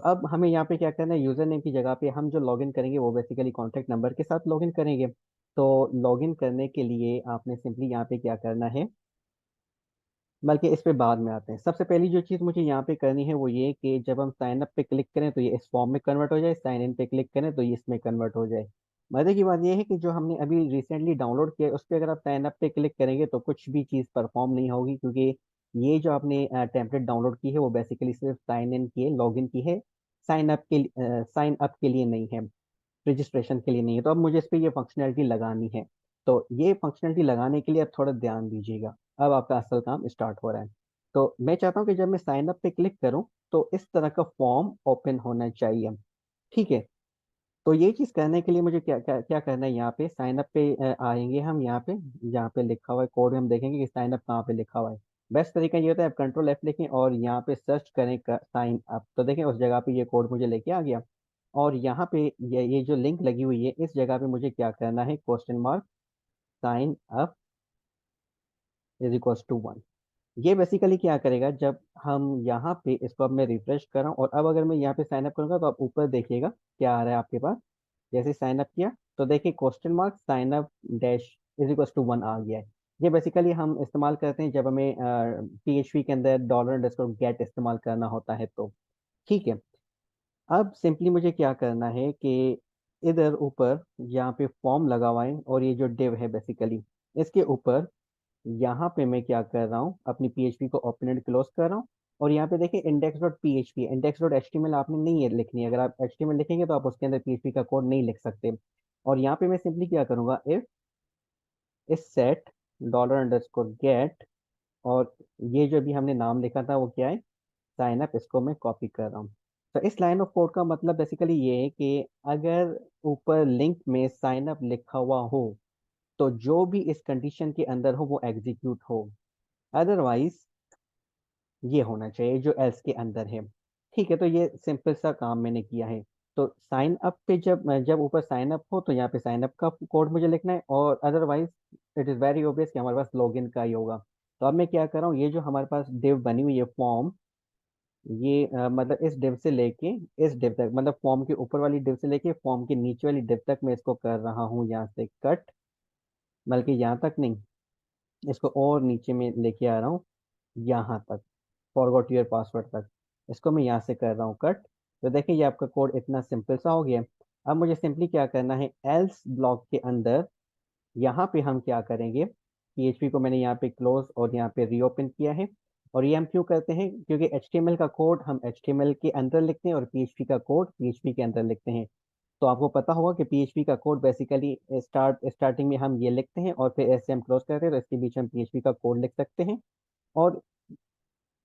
अब हमें यहाँ पे क्या करना है, यूजर नेम की जगह पे हम जो लॉगिन करेंगे वो बेसिकली कॉन्टैक्ट नंबर के साथ लॉगिन करेंगे। तो लॉगिन करने के लिए आपने सिंपली यहाँ पे क्या करना है, बल्कि इस पे बाद में आते हैं। सबसे पहली जो चीज़ मुझे यहाँ पे करनी है वो ये कि जब हम साइन अप पे क्लिक करें तो ये इस फॉर्म में कन्वर्ट हो जाए, साइन इन पे क्लिक करें तो ये इसमें कन्वर्ट हो जाए। मजे की बात ये है कि जो हमने अभी रिसेंटली डाउनलोड किया है उस पर अगर आप साइन अप पे क्लिक करेंगे तो कुछ भी चीज़ परफॉर्म नहीं होगी, क्योंकि ये जो आपने टेम्पलेट डाउनलोड की है वो बेसिकली सिर्फ साइन इन की है, लॉग इन की है, साइन अप के लिए नहीं है, रजिस्ट्रेशन के लिए नहीं है। तो अब मुझे इस पर ये फंक्शनैलिटी लगानी है। तो ये फंक्शनैलिटी लगाने के लिए आप थोड़ा ध्यान दीजिएगा। अब आपका असल काम स्टार्ट हो रहा है। तो मैं चाहता हूँ कि जब मैं साइन अप पे क्लिक करूँ तो इस तरह का फॉर्म ओपन होना चाहिए। ठीक है। तो ये चीज़ करने के लिए मुझे क्या क्या क्या करना है, यहाँ पे साइन अप पे आएंगे हम, यहाँ पे जहाँ पे लिखा हुआ है कोड में हम देखेंगे कि साइन अप कहाँ पे लिखा हुआ है। बेस्ट तरीका ये होता है आप कंट्रोल एफ लिखें और यहाँ पे सर्च करें साइन अप, तो देखें उस जगह पे ये कोड मुझे लेके आ गया। और यहाँ पे ये जो लिंक लगी हुई है इस जगह पे मुझे क्या करना है, question mark sign up is equal to 1। ये बेसिकली क्या करेगा, जब हम यहाँ पे इसको अब मैं रिफ्रेश कर रहा हूँ और अब अगर मैं यहाँ पे साइन अप करूंगा तो आप ऊपर देखिएगा क्या आ रहा है आपके पास। जैसे साइन अप किया तो देखिए question mark sign up dash is equal to 1 आ गया है। ये बेसिकली हम इस्तेमाल करते हैं जब हमें PHP के अंदर डॉलर अंडरस्कोर गेट इस्तेमाल करना होता है। तो ठीक है। अब सिंपली मुझे क्या करना है कि इधर ऊपर यहाँ पे फॉर्म लगा हुआ है और ये जो डिव है बेसिकली इसके ऊपर यहाँ पे मैं क्या कर रहा हूँ, अपनी PHP को ओपन एंड क्लोज कर रहा हूँ। और यहाँ पे देखिए index dot P H P, index dot H T M L आपने नहीं है लिखनी है। अगर आप HTML लिखेंगे तो आप उसके अंदर PHP का कोड नहीं लिख सकते। और यहाँ पे मैं सिंपली क्या करूंगा, इस सेट डॉलर अंडरस्कोर गेट, और ये जो भी हमने नाम लिखा था वो क्या है, साइन अप, इसको मैं कॉपी कर रहा हूँ। तो इस लाइन ऑफ कोड का मतलब बेसिकली ये है कि अगर ऊपर लिंक में साइन अप लिखा हुआ हो तो जो भी इस कंडीशन के अंदर हो वो एग्जीक्यूट हो, अदरवाइज ये होना चाहिए जो एल्स के अंदर है। ठीक है। तो ये सिंपल सा काम मैंने किया है। तो साइन अप पे जब जब ऊपर साइन अप हो तो यहाँ पे साइन अप का कोड मुझे लिखना है, और otherwise it is very obvious कि हमारे पास लॉगिन का ही होगा। तो अब मैं क्या कर रहा हूँ, ये जो हमारे पास डिव बनी हुई है फॉर्म, ये मतलब इस डिव से लेके इस डिव तक, मतलब फॉर्म के ऊपर वाली डिव से लेके फॉर्म के नीचे वाली डिव तक मैं इसको कर रहा हूँ यहाँ से कट, बल्कि यहाँ तक नहीं, इसको और नीचे में लेके आ रहा हूँ यहाँ तक, फॉरगॉट योर पासवर्ड तक। इसको मैं यहाँ से कर रहा हूँ कट। तो देखिए ये आपका कोड इतना सिंपल सा हो गया। अब मुझे सिंपली क्या करना है, एल्स ब्लॉक के अंदर यहाँ पे हम क्या करेंगे, PHP को मैंने यहाँ पे क्लोज और यहाँ पे रीओपन किया है। और ये हम क्यों करते हैं, क्योंकि HTML का कोड हम HTML के अंदर लिखते हैं और PHP का कोड PHP के अंदर लिखते हैं। तो आपको पता होगा कि PHP का कोड बेसिकली स्टार्टिंग में हम ये लिखते हैं और फिर ऐसे हम क्लोज करते हैं, तो इसके बीच हम PHP का कोड लिख सकते हैं। और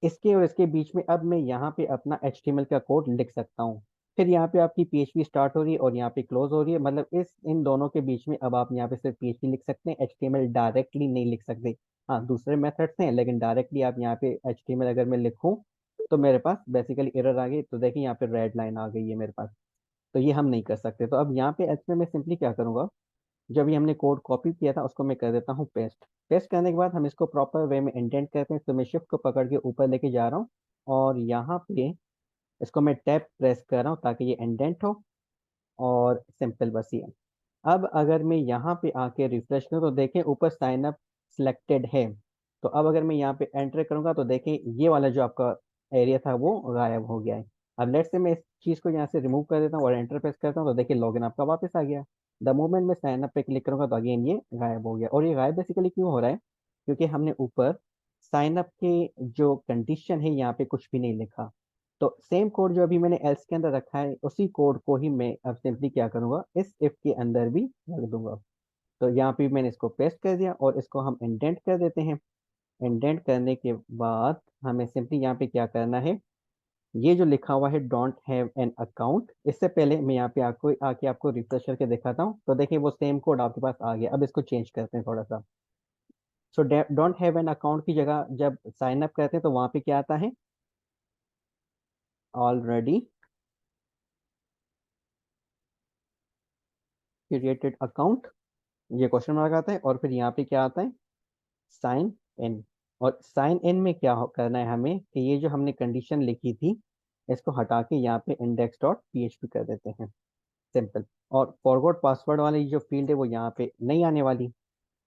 इसके और इसके बीच में अब मैं यहाँ पे अपना HTML का कोड लिख सकता हूँ। फिर यहाँ पे आपकी PHP स्टार्ट हो रही है और यहाँ पे क्लोज हो रही है, मतलब इस इन दोनों के बीच में अब आप यहाँ पे सिर्फ PHP लिख सकते हैं, HTML डायरेक्टली नहीं लिख सकते। हाँ, दूसरे मेथड्स हैं लेकिन डायरेक्टली आप यहाँ पे HTML अगर मैं लिखूँ तो मेरे पास बेसिकली एरर आ गई। तो देखिए यहाँ पे रेड लाइन आ गई है मेरे पास। तो ये हम नहीं कर सकते। तो अब यहाँ पे इसमें मैं सिंपली क्या करूँगा, जब ये हमने कोड कॉपी किया था उसको मैं कर देता हूँ पेस्ट। पेस्ट करने के बाद हम इसको प्रॉपर वे में इंडेंट करते हैं। तो मैं शिफ्ट को पकड़ के ऊपर लेके जा रहा हूँ और यहाँ पे इसको मैं टैप प्रेस कर रहा हूँ ताकि ये इंडेंट हो। और सिंपल बस ये। अब अगर मैं यहाँ पे आके रिफ्रेश करूँ तो देखें ऊपर साइन अप सिलेक्टेड है। तो अब अगर मैं यहाँ पे एंटर करूंगा तो देखें ये वाला जो आपका एरिया था वो गायब हो गया है। अब लेट्स से मैं इस चीज़ को यहाँ से रिमूव कर देता हूँ और एंटर प्रेस करता हूँ तो देखिए लॉगिन आपका वापस आ गया। द मोमेंट मैं साइन अप पे क्लिक करूंगा तो अगेन ये गायब हो गया। और ये गायब बेसिकली क्यों हो रहा है, क्योंकि हमने ऊपर साइन अप के जो कंडीशन है यहाँ पे कुछ भी नहीं लिखा। तो सेम कोड जो अभी मैंने एल्स के अंदर रखा है उसी कोड को ही मैं अब सिंपली क्या करूंगा, इस इफ के अंदर भी रख दूंगा। तो यहाँ पे मैंने इसको पेस्ट कर दिया और इसको हम इंडेंट कर देते हैं। इंडेंट करने के बाद हमें सिंपली यहाँ पे क्या करना है, ये जो लिखा हुआ है डोंट हैव एन अकाउंट, इससे पहले मैं यहाँ पे आपको आके आपको रिफ्रेश करके दिखाता हूँ। तो देखिए वो सेम कोड आपके पास आ गया। अब इसको चेंज करते हैं थोड़ा सा। So don't have an account की जगह जब साइन अप करते हैं तो वहाँ पे क्या आता है, ऑलरेडी क्रिएटेड अकाउंट, ये क्वेश्चन मार्क आता है। और फिर यहाँ पे क्या आता है, साइन इन। और साइन इन में क्या करना है हमें कि ये जो हमने कंडीशन लिखी थी इसको हटा के यहाँ पे index.php कर देते हैं। सिंपल। और फॉरगॉट पासवर्ड वाली जो फील्ड है वो यहाँ पे नहीं आने वाली।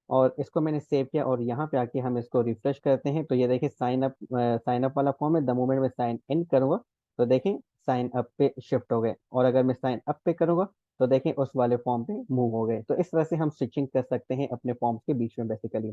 और इसको मैंने सेव किया और यहाँ पे आके हम इसको रिफ्रेश करते हैं तो ये देखिए साइन अप वाला फॉर्म है। द मोमेंट में साइन इन करूंगा तो देखें साइन अप पे शिफ्ट हो गए, और अगर मैं साइन अप पे करूंगा तो देखें उस वाले फॉर्म पे मूव हो गए। तो इस तरह से हम स्विचिंग कर सकते हैं अपने फॉर्म्स के बीच में बेसिकली।